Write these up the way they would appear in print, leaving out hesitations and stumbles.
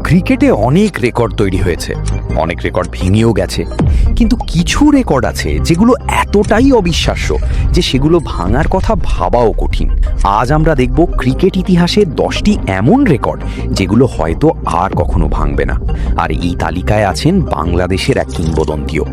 ক্রিকেটে অনেক রেকর্ড তৈরি হয়েছে, অনেক রেকর্ড ভেঙেও গেছে, কিন্তু কিছু রেকর্ড আছে যেগুলো এতটাই অবিশ্বাস্য যে সেগুলো ভাঙার কথা ভাবাও কঠিন। আজ আমরা দেখব ক্রিকেট ইতিহাসের 10টি এমন রেকর্ড যেগুলো হয়তো আর কখনো ভাঙবে না। আর এই তালিকায় আছেন বাংলাদেশের এক কিংবদন্তিও।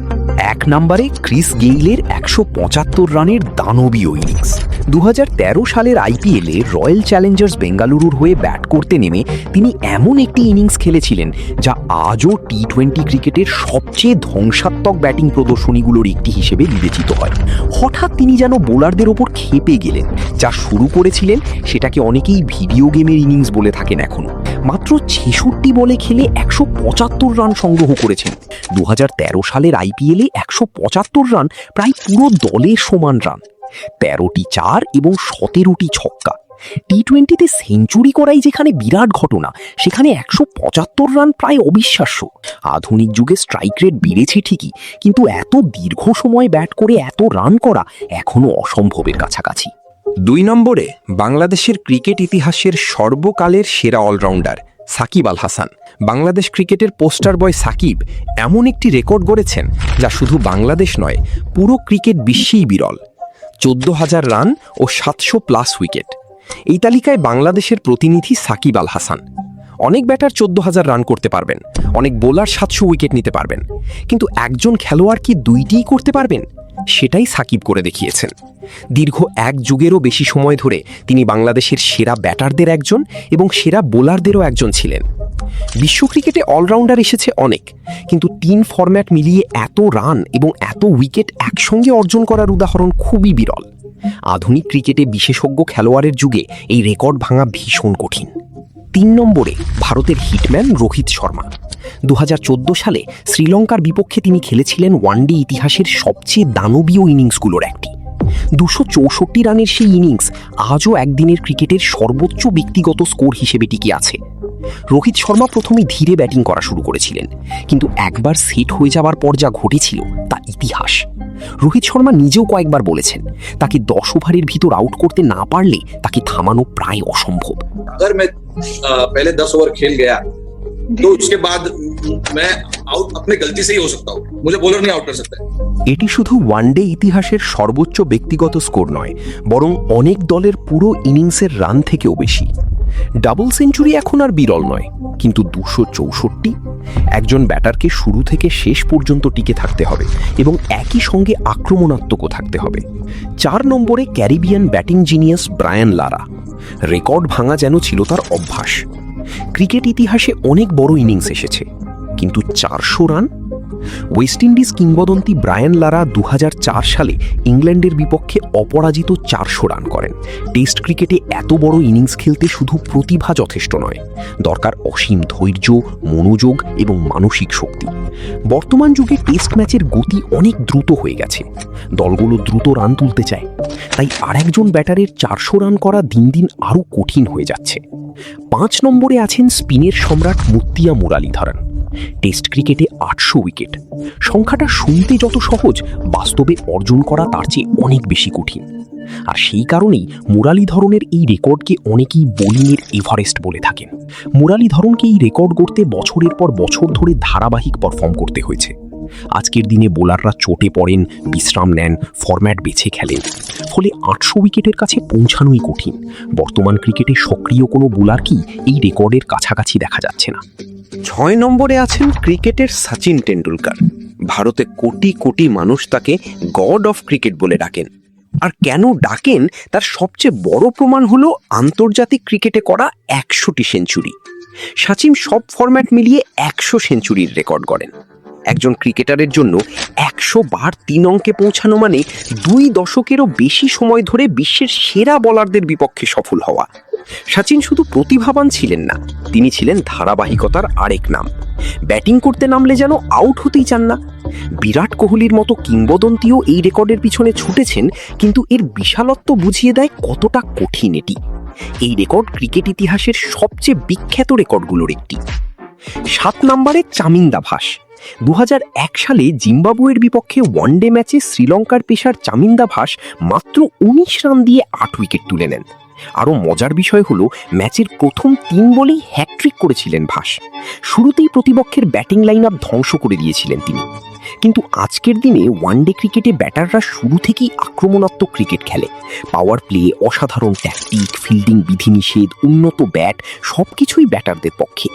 1 নম্বরে ক্রিস গেইলের 175 রানের দানবীয় ইনিংস। 2013 সালের আইপিএলে রয়্যাল চ্যালেঞ্জার্স বেঙ্গালুরুর হয়ে ব্যাট করতে নেমে তিনি এমন একটি ইনিংস খেলেছিলেন যা আজও টি-20 ক্রিকেটের সবচেয়ে ধ্বংসাত্মক ব্যাটিং প্রদর্শনীগুলোর একটি হিসেবে বিবেচিত হয়। হঠাৎ তিনি যেন বোলারদের ওপর খেপে গেলেন। যা শুরু করেছিলেন সেটাকে অনেকেই ভিডিও গেমের ইনিংস বলে থাকেন। এখনো মাত্র 66 বলে খেলে 175 রান সংগ্রহ করেছেন। 2013 সালের আইপিএলে 175 রান প্রায় পুরো দলের সমান রান। 13টি 4 এবং 17টি ছক্কা। টি-20তে সেঞ্চুরি করাই যেখানে বিরাট ঘটনা, সেখানে 175 রান প্রায় অবিশ্বাস্য। আধুনিক যুগে স্ট্রাইক রেট বেড়েছে ঠিকই, কিন্তু এত দীর্ঘ সময় ব্যাট করে এত রান করা এখনো অসম্ভবের কাছাকাছি। 2 নম্বরে বাংলাদেশের ক্রিকেট ইতিহাসের সর্বকালের সেরা অলরাউন্ডার সাকিব আল হাসান। বাংলাদেশ ক্রিকেটের পোস্টার বয় সাকিব এমন একটি রেকর্ড গড়েছেন যা শুধু বাংলাদেশ নয়, পুরো ক্রিকেট বিশ্বেই বিরল। 14,000 রান ও 700+ উইকেট। এই তালিকায় বাংলাদেশের প্রতিনিধি সাকিব আল হাসান। অনেক ব্যাটার 14,000 রান করতে পারবেন, অনেক বোলার 700 উইকেট নিতে পারবেন, কিন্তু একজন খেলোয়াড় কি দুইটিই করতে পারবেন? সেটাই সাকিব করে দেখিয়েছেন। দীর্ঘ 1 যুগেরও বেশি সময় ধরে তিনি বাংলাদেশের সেরা ব্যাটারদের একজন এবং সেরা বোলারদেরও একজন ছিলেন। বিশ্ব ক্রিকেটে অলরাউন্ডার এসেছে অনেক, কিন্তু 3 ফরম্যাট মিলিয়ে এত রান এবং এত উইকেট একসঙ্গে অর্জন করার উদাহরণ খুবই বিরল। আধুনিক ক্রিকেটে বিশেষজ্ঞ খেলোয়াড়ের যুগে এই রেকর্ড ভাঙা ভীষণ কঠিন। 3 নম্বরে ভারতের হিটম্যান রোহিত শর্মা। 2014 সালে শ্রীলঙ্কার বিপক্ষে তিনি খেলেছিলেন ওয়ানডে ইতিহাসের সবচেয়ে দানবীয় ইনিংসগুলোর একটি। 264 রানের সেই ইনিংস আজও একদিনের ক্রিকেটের সর্বোচ্চ ব্যক্তিগত স্কোর হিসেবে টিকে আছে। রোহিত শর্মা প্রথমে ধীরে ব্যাটিং করা শুরু করেছিলেন, কিন্তু একবার সেট হয়ে যাওয়ার পর যা ঘটেছিল তা ইতিহাস। রোহিত শর্মা নিজেও কয়েকবার বলেছেন তাকে 10 ওভারের ভিতর আউট করতে না পারলে তাকে থামানো প্রায় অসম্ভব। अगर मैं पहले 10 ओवर खेल गया तो उसके बाद मैं आउट अपनी गलती से ही हो सकता हूँ, मुझे बॉलर नहीं आउट कर सकता। এটি শুধু ওয়ানডে ইতিহাসের সর্বোচ্চ ব্যক্তিগত স্কোর নয়, বরং অনেক দলের পুরো ইনিংসের রান থেকেও বেশি। ডাবল সেঞ্চুরি এখন আর বিরল নয়, কিন্তু 264। একজন ব্যাটারকে শুরু থেকে শেষ পর্যন্ত টিকে থাকতে হবে এবং একই সঙ্গে আক্রমণাত্মকও থাকতে হবে। 4 নম্বরে Caribbean batting genius Brian Lara. Record ভাঙা যেন ছিল তার অভ্যাস। ক্রিকেট ইতিহাসে অনেক বড় ইনিংস এসেছে, কিন্তু 400 রান। ওয়েস্ট ইন্ডিজ কিংবদন্তি ব্রায়ান লারা 2004 সালে ইংল্যান্ডের বিপক্ষে অপরাজিত 400 রান করেন। টেস্ট ক্রিকেটে এত বড় ইনিংস খেলতে শুধু প্রতিভা যথেষ্ট নয়, দরকার অসীম ধৈর্য, মনোযোগ এবং মানসিক শক্তি। বর্তমান যুগে টেস্ট ম্যাচের গতি অনেক দ্রুত হয়ে গেছে, দলগুলো দ্রুত রান তুলতে চায়, তাই আরেকজন ব্যাটারের 400 রান করা দিন দিন আরও কঠিন হয়ে যাচ্ছে। 5 নম্বরে আছেন স্পিনের সম্রাট মুত্তিয়া মুরালিধরন। টেস্ট ক্রিকেটে 800 উইকেট। সংখ্যাটা শুনতে যত সহজ, বাস্তবে অর্জন করা তার চেয়ে অনেক বেশি কঠিন। আর সেই কারণেই মুরালিধরনের এই রেকর্ডকে অনেকেই বোলিংয়ের এভারেস্ট বলে থাকেন। মুরালিধরনকে এই রেকর্ড গড়তে বছরের পর বছর ধরে ধারাবাহিক পারফর্ম করতে হয়েছে। আজকের দিনে বোলাররা চোটে পড়েন, বিশ্রাম নেন, ফরম্যাট বেছে খেলেন, ফলে 800 উইকেটের কাছে পৌঁছানোই কঠিন। বর্তমান ক্রিকেটে সক্রিয় কোনো বোলারকেই এই রেকর্ডের কাছাকাছি দেখা যাচ্ছে না। 6 নম্বরে আছেন ক্রিকেটের সচিন টেন্ডুলকার। ভারতে কোটি কোটি মানুষ তাকে গড অফ ক্রিকেট বলে ডাকেন। আর কেন ডাকেন তার সবচেয়ে বড় প্রমাণ হলো আন্তর্জাতিক ক্রিকেটে করা 100টি সেঞ্চুরি। সচিন সব ফরম্যাট মিলিয়ে 100 সেঞ্চুরির রেকর্ড গড়েন। একজন ক্রিকেটারের জন্য 100 বার 3 অঙ্কে পৌঁছানো মানে 2 দশকেরও বেশি সময় ধরে বিশ্বের সেরা বোলারদের বিপক্ষে সফল হওয়া। সচিন শুধু প্রতিভাবান ছিলেন না, তিনি ছিলেন ধারাবাহিকতার আরেক নাম। ব্যাটিং করতে নামলে যেন আউট হতেই চান না। বিরাট কোহলির মতো কিংবদন্তিও এই রেকর্ডের পিছনে ছুটেছেন, কিন্তু এর বিশালত্ব বুঝিয়ে দেয় কতটা কঠিন এটি। এই রেকর্ড ক্রিকেট ইতিহাসের সবচেয়ে বিখ্যাত রেকর্ডগুলোর একটি। 7 নম্বরে চামিন্দা ভাস। 2001 সালে জিম্বাবুয়ের বিপক্ষে ওয়ানডে ম্যাচে শ্রীলঙ্কার পেসার চামিন্দা ভাস মাত্র 19 রান দিয়ে 8 উইকেট তুলে নেন। আরও মজার বিষয় হলো ম্যাচের প্রথম 3 বলেই হ্যাটট্রিক করেছিলেন ভাস। শুরুতেই প্রতিপক্ষের ব্যাটিং লাইন আপ ধ্বংস করে দিয়েছিলেন তিনি। কিন্তু আজকের দিনে ওয়ানডে ক্রিকেটে ব্যাটাররা শুরু থেকেই আক্রমণাত্মক ক্রিকেট খেলে। পাওয়ার প্লে, অসাধারণ ট্যাকটিক, ফিল্ডিং বিধিনিষেধ, উন্নত ব্যাট সবকিছুই ব্যাটারদের পক্ষে।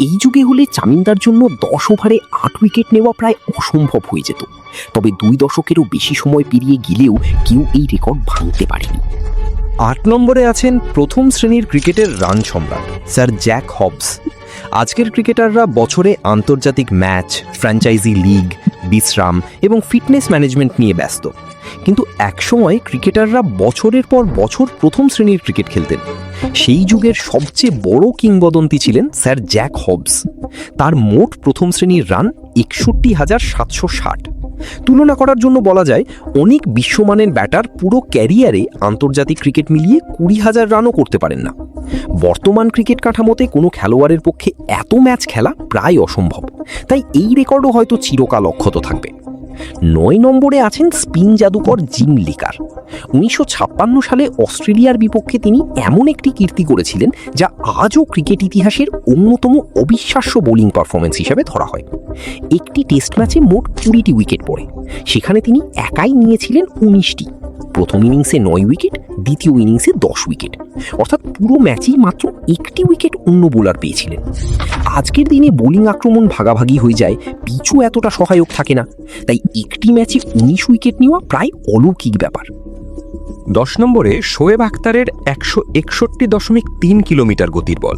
এই যুগে হলে চামিন্দার জন্য 10 ওভারে 8 উইকেট নেওয়া প্রায় অসম্ভব হয়ে যেত। তবে 2 দশকেরও বেশি সময় পেরিয়ে গেলেও কেউ এই রেকর্ড ভাঙতে পারেনি। 8 নম্বরে আছেন প্রথম শ্রেণীর ক্রিকেটের রান সম্রাট স্যার জ্যাক হবস। আজকের ক্রিকেটাররা বছরে আন্তর্জাতিক ম্যাচ, ফ্র্যাঞ্চাইজি লিগ, বিশ্রাম এবং ফিটনেস ম্যানেজমেন্ট নিয়ে ব্যস্ত। কিন্তু একসময় ক্রিকেটাররা বছরের পর বছর প্রথম শ্রেণীর ক্রিকেট খেলতেন। সেই যুগের সবচেয়ে বড় কিংবদন্তি ছিলেন স্যার জ্যাক হবস। তার মোট প্রথম শ্রেণীর রান 61,760। তুলনা করার জন্য বলা যায় অনেক বিশ্বমানের ব্যাটার পুরো ক্যারিয়ারে আন্তর্জাতিক ক্রিকেট মিলিয়ে 20,000 রানও করতে পারেন না। বর্তমান ক্রিকেট কাঠামোতে কোনো খেলোয়াড়ের পক্ষে এত ম্যাচ খেলা প্রায় অসম্ভব, তাই এই রেকর্ডও হয়তো চিরকাল অক্ষত থাকবে। 9 নম্বরে আছেন স্পিন জাদুকর জিম লিকার। 1956 সালে অস্ট্রেলিয়ার বিপক্ষে তিনি এমন একটি কীর্তি করেছিলেন যা আজও ক্রিকেট ইতিহাসের অন্যতম অবিশ্বাস্য বোলিং পারফরমেন্স হিসেবে ধরা হয়। একটি টেস্ট ম্যাচে মোট 20টি উইকেট পড়ে, সেখানে তিনি একাই নিয়েছিলেন 19টি। প্রথম ইনিংসে 9 উইকেট, দ্বিতীয় ইনিংসে 10 উইকেট, অর্থাৎ পুরো ম্যাচেই মাত্র 1টি উইকেট অন্য বোলার পেয়েছিলেন। আজকের দিনে বোলিং আক্রমণ ভাগাভাগি হয়ে যায়, পিচও এতটা সহায়ক থাকে না, তাই একটি ম্যাচে 19 উইকেট নেওয়া প্রায় অলৌকিক ব্যাপার। 10 নম্বরে শোয়েব আখতারের 161.3 কিলোমিটার গতির বল।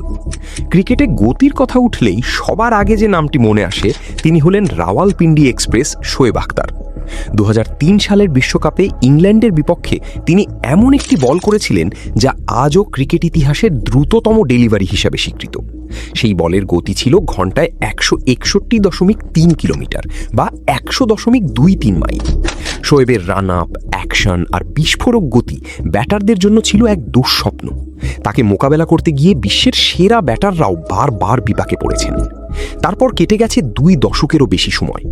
ক্রিকেটে গতির কথা উঠলেই সবার আগে যে নামটি মনে আসে তিনি হলেন রাওয়ালপিন্ডি এক্সপ্রেস শোয়েব আখতার। 2003 সালের বিশ্বকাপে ইংল্যান্ডের বিপক্ষে তিনি এমন একটি বল করেছিলেন যা আজও ক্রিকেট ইতিহাসের দ্রুততম ডেলিভারি হিসাবে স্বীকৃত। সেই বলের গতি ছিল ঘন্টায় 161.3 কিলোমিটার বা 100.23 মাইল। শোয়েবের রান আপ, অ্যাকশন আর বিস্ফোরক গতি ব্যাটারদের জন্য ছিল এক দুঃস্বপ্ন। তাকে মোকাবেলা করতে গিয়ে বিশ্বের সেরা ব্যাটাররাও বারবার বিপাকে পড়েছেন। তারপর কেটে গেছে 2 দশকেরও বেশি সময়।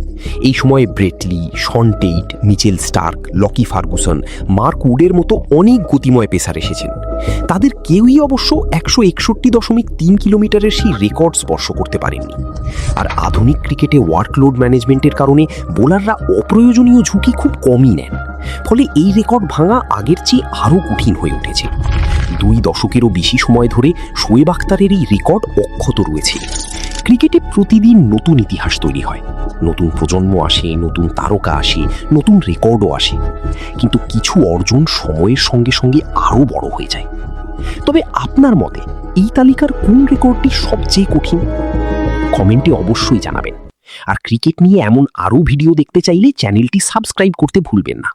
এই সময়ে Brett Lee, Shaun Tait, Mitchell Starc, Lockie Ferguson, Mark উডের মতো অনেক গতিময় পেসার এসেছেন। তাদের কেউই অবশ্য 161.3 কিলোমিটারের সেই রেকর্ড স্পর্শ করতে পারেননি। আর আধুনিক ক্রিকেটে ওয়ার্কলোড ম্যানেজমেন্টের কারণে বোলাররা অপ্রয়োজনীয় ঝুঁকি খুব কমই নেন, ফলে এই রেকর্ড ভাঙা আগের চেয়ে আরও কঠিন হয়ে উঠেছে। 2 দশকেরও বেশি সময় ধরে শোয়েব আখতারের এই রেকর্ড অক্ষত রয়েছে। ক্রিকেটে প্রতিদিন নতুন ইতিহাস তৈরি হয়, নতুন প্রজন্ম আসে, নতুন তারকা আসে, নতুন রেকর্ডও আসে, কিন্তু কিছু অর্জন সময়ের সঙ্গে সঙ্গে আরও বড় হয়ে যায়। তবে আপনার মতে এই তালিকার কোন রেকর্ডটি সবচেয়ে কঠিন? কমেন্টে অবশ্যই জানাবেন। আর ক্রিকেট নিয়ে এমন আরও ভিডিও দেখতে চাইলে চ্যানেলটি সাবস্ক্রাইব করতে ভুলবেন না।